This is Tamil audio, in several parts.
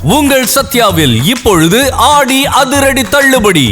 உங்கள் சத்யாவில் இப்பொழுது ஆடி அதிரடி தள்ளுபடி.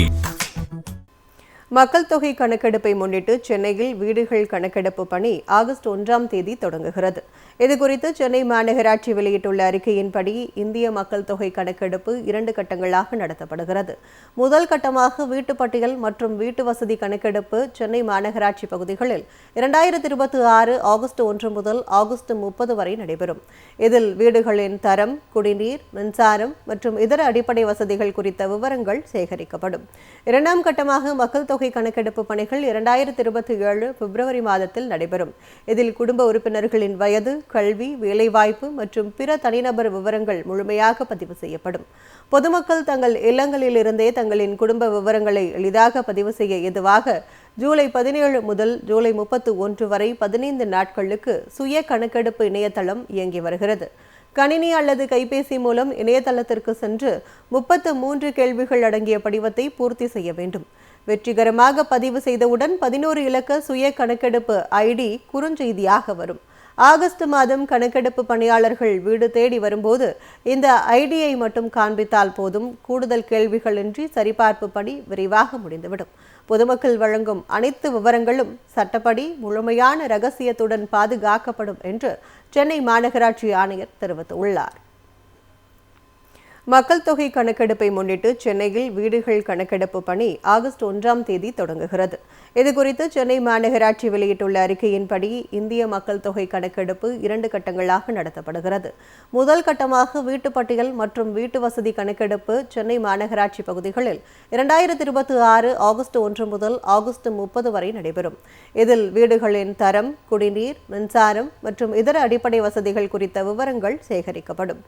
மக்கள் தொகை கணக்கெடுப்பை முன்னிட்டு சென்னையில் வீடுகள் கணக்கெடுப்பு பணி ஆகஸ்ட் 1ஆம் தேதி தொடங்குகிறது. இதுகுறித்து சென்னை மாநகராட்சி வெளியிட்டுள்ள அறிக்கையின்படி இந்திய மக்கள் தொகை கணக்கெடுப்பு 2 கட்டங்களாக நடத்தப்படுகிறது. முதல் கட்டமாக வீட்டுப்பட்டியல் மற்றும் வீட்டு வசதி கணக்கெடுப்பு சென்னை மாநகராட்சி பகுதிகளில் 2026 ஆகஸ்ட் 1 முதல் ஆகஸ்ட் 30 வரை நடைபெறும். இதில் வீடுகளின் தரம், குடிநீர், மின்சாரம் மற்றும் இதர அடிப்படை வசதிகள் குறித்த விவரங்கள் சேகரிக்கப்படும். 2ஆம் கட்டமாக மக்கள் தொகை கணக்கெடுப்பு பணிகள் 2027 பிப்ரவரி மாதத்தில் நடைபெறும். இதில் குடும்ப உறுப்பினர்களின் வயது, கல்வி, வேலைவாய்ப்பு மற்றும் பிற தனிநபர் விவரங்கள் முழுமையாக பதிவு செய்யப்படும். பொதுமக்கள் தங்கள் இல்லங்களில் இருந்தே தங்களின் குடும்ப விவரங்களை எளிதாக பதிவு செய்ய ஏதுவாக ஜூலை 17 முதல் ஜூலை 31 வரை 15 நாட்களுக்கு சுய கணக்கெடுப்பு இணையதளம் இயங்கி வருகிறது. கணினி அல்லது கைபேசி மூலம் இணையதளத்திற்கு சென்று 33 கேள்விகள் அடங்கிய படிவத்தை பூர்த்தி செய்ய வேண்டும். வெற்றிகரமாக பதிவு செய்தவுடன் 11 இலக்க சுய கணக்கெடுப்பு ஐடி குறுஞ்செய்தியாக வரும். ஆகஸ்ட் மாதம் கணக்கெடுப்பு பணியாளர்கள் வீடு தேடி வரும்போது இந்த ஐடியை மட்டும் காண்பித்தால் போதும். கூடுதல் கேள்விகளின்றி சரிபார்ப்பு பணி விரைவாக முடிந்துவிடும். பொதுமக்கள் வழங்கும் அனைத்து விவரங்களும் சட்டப்படி முழுமையான ரகசியத்துடன் பாதுகாக்கப்படும் என்று சென்னை மாநகராட்சி ஆணையர் தெரிவித்துள்ளார். மக்கள் தொகை கணக்கெடுப்பை முன்னிட்டு சென்னையில் வீடுகள் கணக்கெடுப்பு பணி ஆகஸ்ட் 1ஆம் தேதி தொடங்குகிறது. இதுகுறித்து சென்னை மாநகராட்சி வெளியிட்டுள்ள அறிக்கையின்படி இந்திய மக்கள் தொகை கணக்கெடுப்பு 2 கட்டங்களாக நடத்தப்படுகிறது. முதல் கட்டமாக வீட்டுப்பட்டியல் மற்றும் வீட்டு வசதி கணக்கெடுப்பு சென்னை மாநகராட்சி பகுதிகளில் 2026 ஆகஸ்ட் 1 முதல் ஆகஸ்ட் 30 வரை நடைபெறும். இதில் வீடுகளின் தரம், குடிநீர், மின்சாரம் மற்றும் இதர அடிப்படை வசதிகள் குறித்த விவரங்கள் சேகரிக்கப்படும்.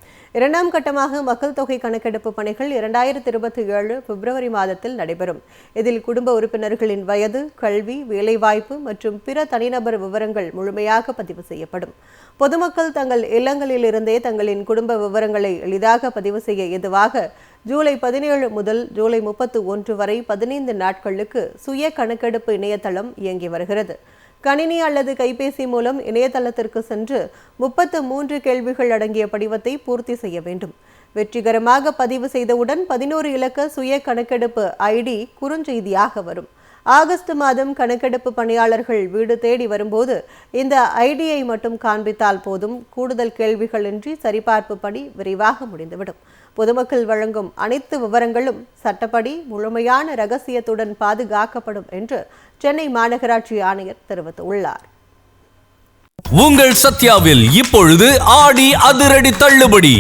2ஆம் கட்டமாக மக்கள் தொகை கணக்கெடுப்பு பணிகள் 2027 பிப்ரவரி மாதத்தில் நடைபெறும். இதில் குடும்ப உறுப்பினர்களின் வயது, கல்வி, வேலைவாய்ப்பு மற்றும் பிற தனிநபர் விவரங்கள் முழுமையாக பதிவு செய்யப்படும். பொதுமக்கள் தங்கள் இல்லங்களில் இருந்தே தங்களின் குடும்ப விவரங்களை எளிதாக பதிவு செய்ய ஏதுவாக ஜூலை 17 முதல் ஜூலை 31 வரை 15 நாட்களுக்கு சுய கணக்கெடுப்பு இணையதளம் இயங்கி வருகிறது. கணினி அல்லது கைபேசி மூலம் இணையதளத்திற்கு சென்று 33 கேள்விகள் அடங்கிய படிவத்தை பூர்த்தி செய்ய வேண்டும். வெற்றிகரமாக பதிவு செய்தவுடன் 11 இலக்க சுய கணக்கெடுப்பு ஐடி குறுஞ்செய்தியாக வரும். ஆகஸ்ட் மாதம் கணக்கெடுப்பு பணியாளர்கள் வீடு தேடி வரும்போது இந்த ஐடியை மட்டும் காண்பித்தால் போதும். கூடுதல் கேள்விகளின்றி சரிபார்ப்பு பணி விரைவாக முடிந்துவிடும். பொதுமக்கள் வழங்கும் அனைத்து விவரங்களும் சட்டப்படி முழுமையான ரகசியத்துடன் பாதுகாக்கப்படும் என்று சென்னை மாநகராட்சி ஆணையர் தெரிவித்துள்ளார். உங்கள் சத்யாவில் இப்பொழுது ஆடி அதிரடி தள்ளுபடி.